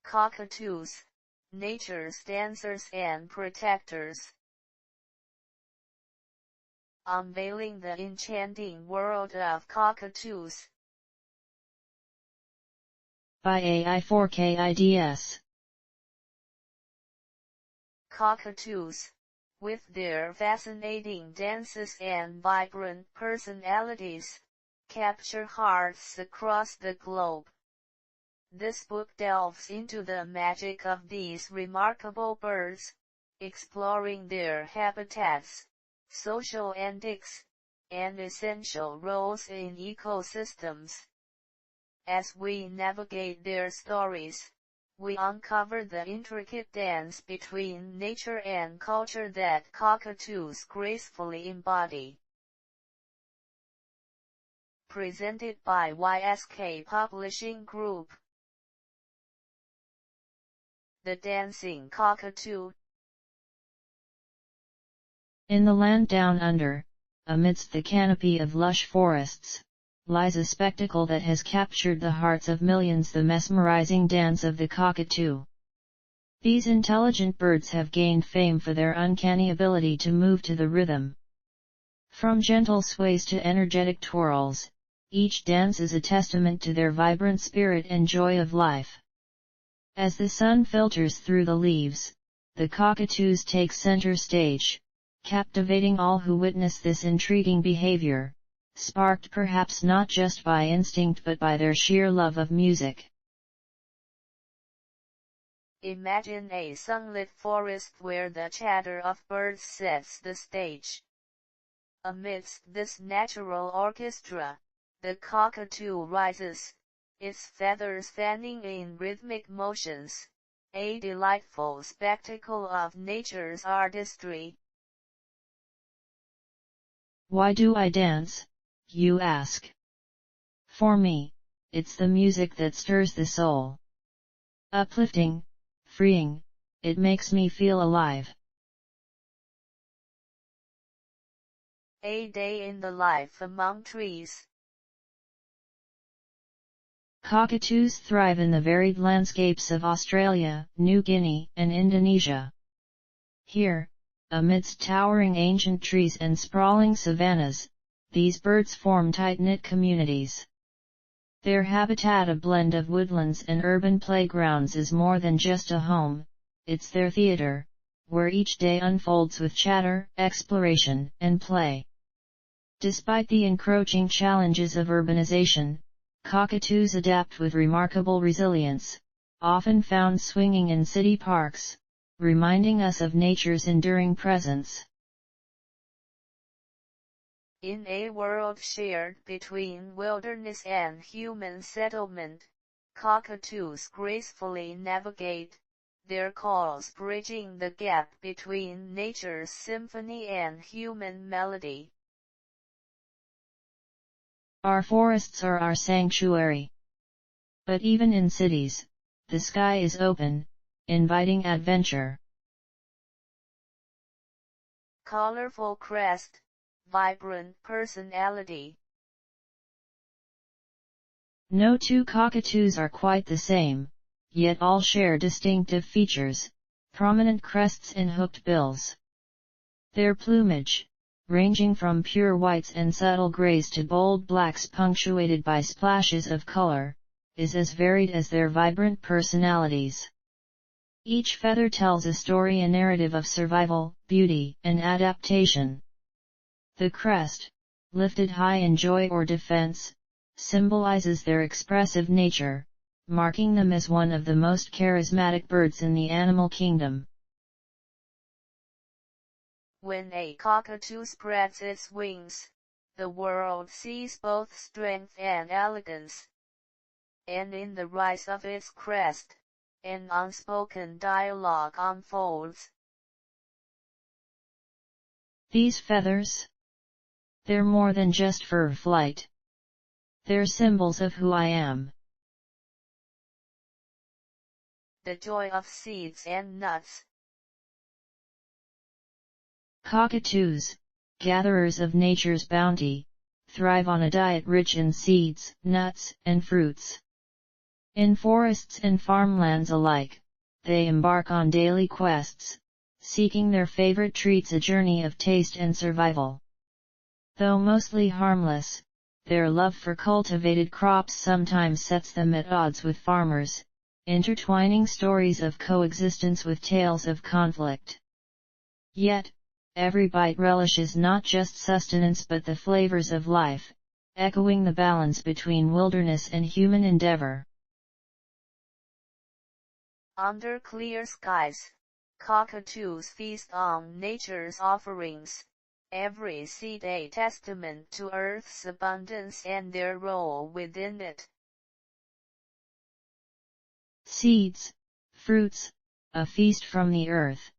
Cockatoos, nature's dancers and protectors. Unveiling the enchanting world of cockatoos. By AI4KIDS. Cockatoos, with their fascinating dances and vibrant personalities, capture hearts across the globe. This book delves into the magic of these remarkable birds, exploring their habitats, social antics, and essential roles in ecosystems. As we navigate their stories, we uncover the intricate dance between nature and culture that cockatoos gracefully embody. Presented by YSK Publishing Group. The Dancing Cockatoo. In the land down under, amidst the canopy of lush forests, lies a spectacle that has captured the hearts of millions: the mesmerizing dance of the cockatoo. These intelligent birds have gained fame for their uncanny ability to move to the rhythm. From gentle sways to energetic twirls, each dance is a testament to their vibrant spirit and joy of life. As the sun filters through the leaves, the cockatoos take center stage, captivating all who witness this intriguing behavior, sparked perhaps not just by instinct but by their sheer love of music. Imagine a sunlit forest where the chatter of birds sets the stage. Amidst this natural orchestra, the cockatoo rises, its feathers fanning in rhythmic motions, a delightful spectacle of nature's artistry. Why do I dance, you ask? For me, it's the music that stirs the soul. Uplifting, freeing, it makes me feel alive. A day in the life among trees. Cockatoos thrive in the varied landscapes of Australia, New Guinea, and Indonesia. Here, amidst towering ancient trees and sprawling savannas, these birds form tight-knit communities. Their habitat, a blend of woodlands and urban playgrounds, is more than just a home, it's their theater, where each day unfolds with chatter, exploration, and play. Despite the encroaching challenges of urbanization, cockatoos adapt with remarkable resilience, often found swinging in city parks, reminding us of nature's enduring presence. In a world shared between wilderness and human settlement, cockatoos gracefully navigate, their calls bridging the gap between nature's symphony and human melody. Our forests are our sanctuary. But even in cities, the sky is open, inviting adventure. Colorful crest, vibrant personality. No two cockatoos are quite the same, yet all share distinctive features, prominent crests and hooked bills. Their plumage, ranging from pure whites and subtle grays to bold blacks punctuated by splashes of color, is as varied as their vibrant personalities. Each feather tells a story, a narrative of survival, beauty, and adaptation. The crest, lifted high in joy or defense, symbolizes their expressive nature, marking them as one of the most charismatic birds in the animal kingdom. When a cockatoo spreads its wings, the world sees both strength and elegance. And in the rise of its crest, an unspoken dialogue unfolds. These feathers? They're more than just for flight. They're symbols of who I am. The joy of seeds and nuts. Cockatoos, gatherers of nature's bounty, thrive on a diet rich in seeds, nuts, and fruits. In forests and farmlands alike, they embark on daily quests, seeking their favorite treats, a journey of taste and survival. Though mostly harmless, their love for cultivated crops sometimes sets them at odds with farmers, intertwining stories of coexistence with tales of conflict. Yet, every bite relishes not just sustenance but the flavors of life, echoing the balance between wilderness and human endeavor. Under clear skies, cockatoos feast on nature's offerings, every seed a testament to Earth's abundance and their role within it. Seeds, fruits, a feast from the earth.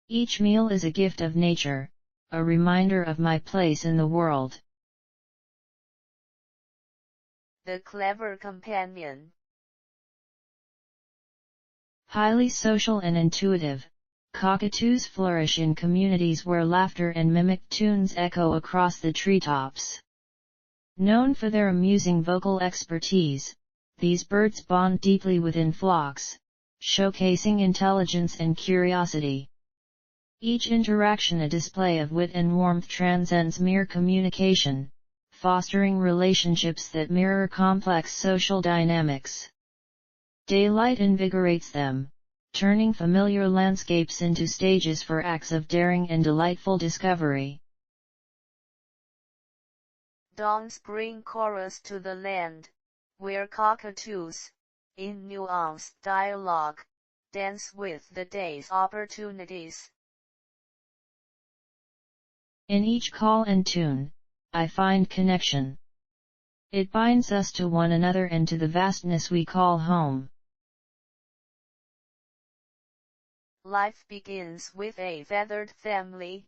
Each meal is a gift of nature, a reminder of my place in the world. The clever companion. Highly social and intuitive, cockatoos flourish in communities where laughter and mimicked tunes echo across the treetops. Known for their amusing vocal expertise, these birds bond deeply within flocks, showcasing intelligence and curiosity. Each interaction a display of wit and warmth transcends mere communication, fostering relationships that mirror complex social dynamics. Daylight invigorates them, turning familiar landscapes into stages for acts of daring and delightful discovery. Dawn's bring chorus to the land, where cockatoos, in nuanced dialogue, dance with the day's opportunities. In each call and tune, I find connection. It binds us to one another and to the vastness we call home. Life begins with a feathered family.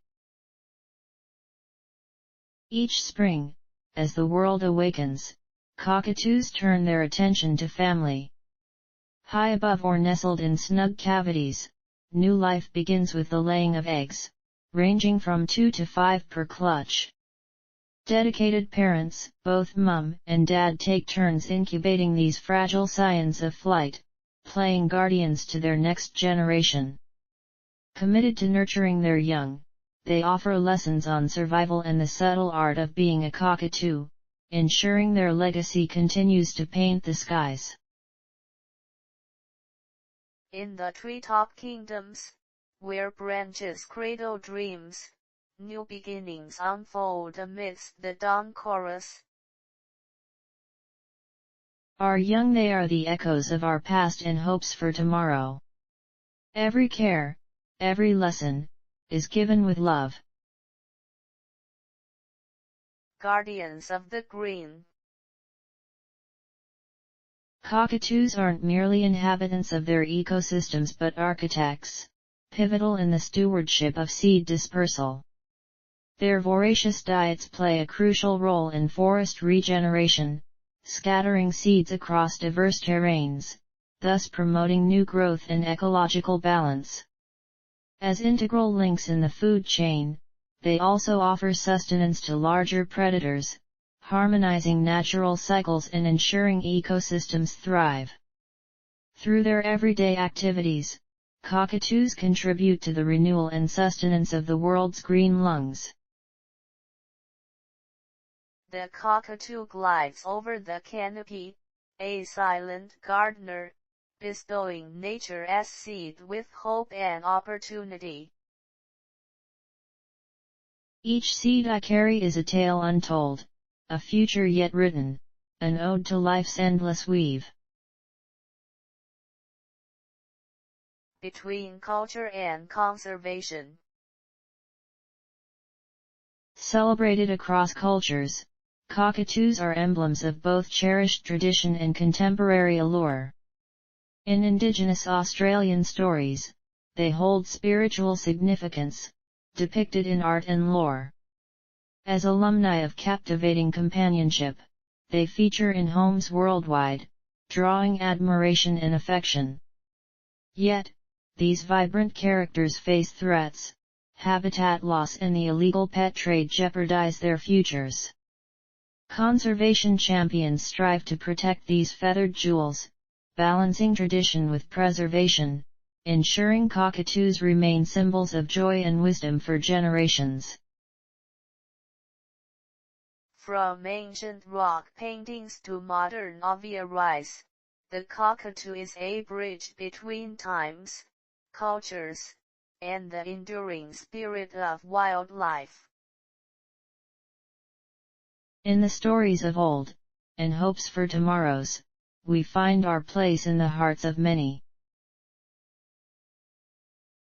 Each spring, as the world awakens, cockatoos turn their attention to family. High above or nestled in snug cavities, new life begins with the laying of eggs, ranging from 2 to 5 per clutch. Dedicated parents, both mum and dad, take turns incubating these fragile scions of flight, playing guardians to their next generation. Committed to nurturing their young, they offer lessons on survival and the subtle art of being a cockatoo, ensuring their legacy continues to paint the skies. In the treetop kingdoms, where branches cradle dreams, new beginnings unfold amidst the dawn chorus. Our young, they are the echoes of our past and hopes for tomorrow. Every care, every lesson, is given with love. Guardians of the green. Cockatoos aren't merely inhabitants of their ecosystems but architects, pivotal in the stewardship of seed dispersal. Their voracious diets play a crucial role in forest regeneration, scattering seeds across diverse terrains, thus promoting new growth and ecological balance. As integral links in the food chain, they also offer sustenance to larger predators, harmonizing natural cycles and ensuring ecosystems thrive. Through their everyday activities, cockatoos contribute to the renewal and sustenance of the world's green lungs. The cockatoo glides over the canopy, a silent gardener, bestowing nature's seed with hope and opportunity. Each seed I carry is a tale untold, a future yet written, an ode to life's endless weave. Between culture and conservation. Celebrated across cultures, cockatoos are emblems of both cherished tradition and contemporary allure. In indigenous Australian stories, they hold spiritual significance, depicted in art and lore. As alumni of captivating companionship, they feature in homes worldwide, drawing admiration and affection. Yet, these vibrant characters face threats, habitat loss and the illegal pet trade jeopardize their futures. Conservation champions strive to protect these feathered jewels, balancing tradition with preservation, ensuring cockatoos remain symbols of joy and wisdom for generations. From ancient rock paintings to modern oviaries, the cockatoo is a bridge between times, cultures, and the enduring spirit of wildlife. In the stories of old, and hopes for tomorrows, we find our place in the hearts of many.